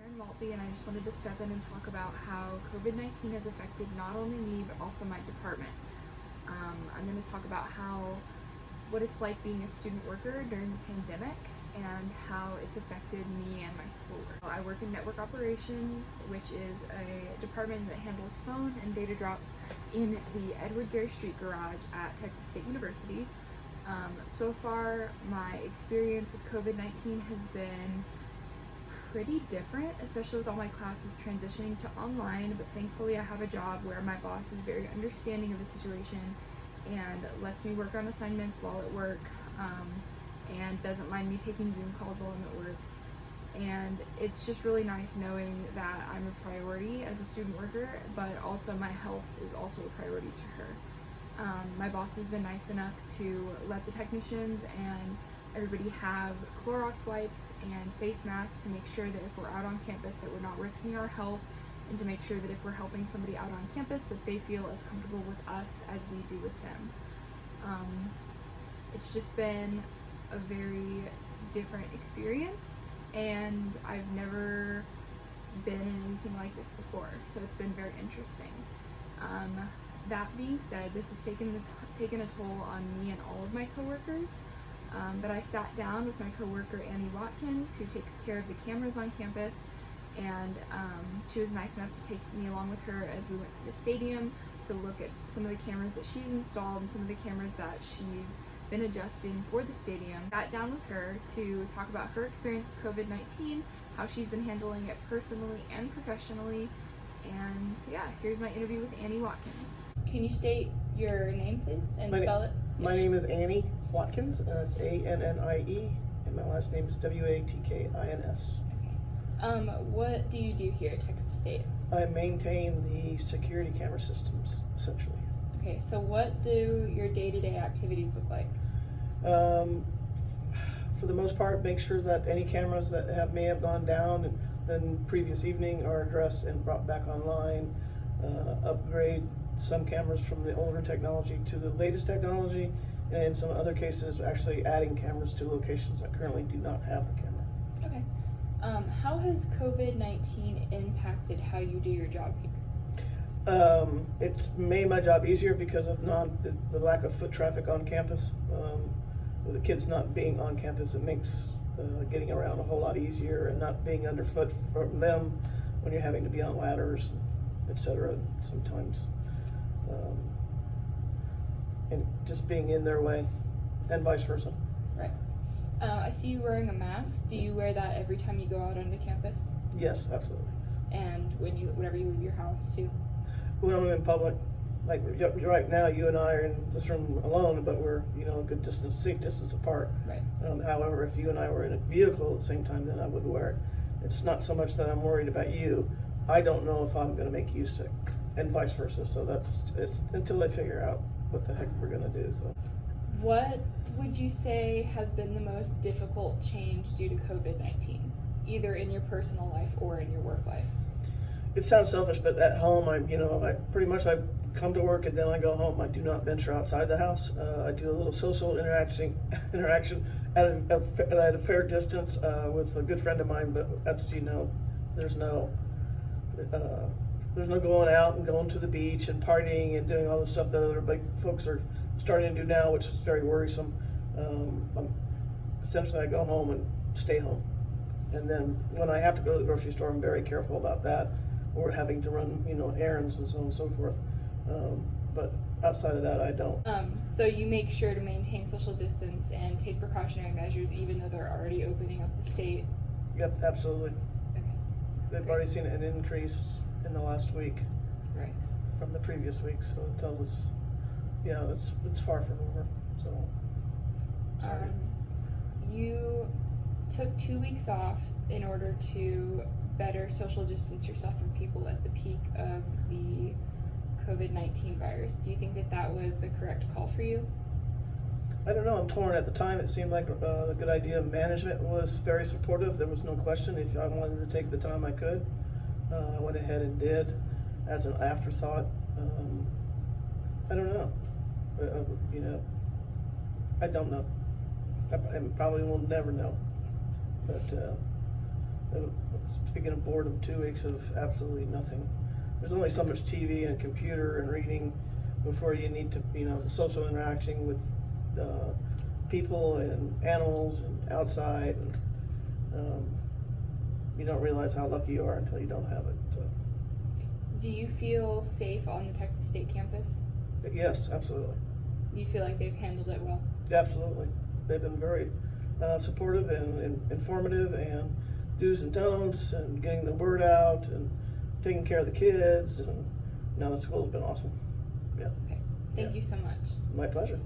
in Maltby, and I just wanted to step in and talk about how COVID-19 has affected not only me but also my department. I'm going to talk about what it's like being a student worker during the pandemic and how it's affected me and my schoolwork. I work in network operations, which is a department that handles phone and data drops in the Edward Gary Street garage at Texas State University. So far, my experience with COVID-19 has been pretty different, especially with all my classes transitioning to online, but thankfully I have a job where my boss is very understanding of the situation and lets me work on assignments while at work, and doesn't mind me taking Zoom calls while I'm at work. And it's just really nice knowing that I'm a priority as a student worker, but also my health is also a priority to her. My boss has been nice enough to let the technicians and everybody have Clorox wipes and face masks to make sure that if we're out on campus that we're not risking our health, and to make sure that if we're helping somebody out on campus that they feel as comfortable with us as we do with them. It's just been a very different experience, and I've never been in anything like this before, so it's been very interesting. That being said, this has taken a toll on me and all of my coworkers, but I sat down with my coworker Annie Watkins, who takes care of the cameras on campus, and she was nice enough to take me along with her as we went to the stadium to look at some of the cameras that she's installed and some of the cameras that she's been adjusting for the stadium. Sat down with her to talk about her experience with COVID-19, how she's been handling it personally and professionally, and yeah, here's my interview with Annie Watkins. Can you state your name, please, and spell it? My name is Annie Watkins, and that's A-N-N-I-E, and my last name is W-A-T-K-I-N-S. Okay. What do you do here at Texas State? I maintain the security camera systems, essentially. Okay, so what do your day-to-day activities look like? For the most part, make sure that any cameras that may have gone down and then previous evening are addressed and brought back online. Upgrade some cameras from the older technology to the latest technology, and in some other cases actually adding cameras to locations that currently do not have a camera. Okay. How has COVID-19 impacted how you do your job here? It's made my job easier because of the lack of foot traffic on campus. With the kids not being on campus, it makes getting around a whole lot easier, and not being underfoot from them when you're having to be on ladders, etc. sometimes. And just being in their way, and vice versa. Right. I see you wearing a mask. Do you wear that every time you go out onto campus? Yes, absolutely. And whenever you leave your house too? When I'm in public, like right now, you and I are in this room alone, but we're a good distance, safe distance apart. Right. However, if you and I were in a vehicle at the same time, then I would wear it. It's not so much that I'm worried about you. I don't know if I'm going to make you sick, and vice versa. So it's until they figure out what the heck we're going to do. So, what would you say has been the most difficult change due to COVID-19, either in your personal life or in your work life? it sounds selfish, but at home, I come to work and then I go home. I do not venture outside the house. I do a little social interaction at a fair distance with a good friend of mine, but that's, there's no going out and going to the beach and partying and doing all the stuff that other big folks are starting to do now, which is very worrisome. Essentially, I go home and stay home. And then when I have to go to the grocery store, I'm very careful about that, or having to run, errands and so on and so forth. But outside of that, I don't. So you make sure to maintain social distance and take precautionary measures, even though they're already opening up the state? Yep, absolutely. Okay. They've already seen an increase in the last week, right, from the previous week, so it tells us, it's far from over. So, sorry. You took 2 weeks off in order to better social distance yourself from people at the peak of the COVID-19 virus. Do you think that was the correct call for you? I don't know, I'm torn. At the time, it seemed like a good idea. Management was very supportive. There was no question. If I wanted to take the time, I could. I went ahead and did as an afterthought. I don't know. I don't know. I probably will never know. But Speaking of boredom, 2 weeks of absolutely nothing. There's only so much TV and computer and reading before you need to, the social interaction with people and animals and outside. And you don't realize how lucky you are until you don't have it. So. Do you feel safe on the Texas State campus? Yes, absolutely. Do you feel like they've handled it well? Absolutely. They've been very supportive and informative, and do's and don'ts, and getting the word out, and taking care of the kids, and the school's been awesome. Yeah. Okay. Thank you so much. My pleasure.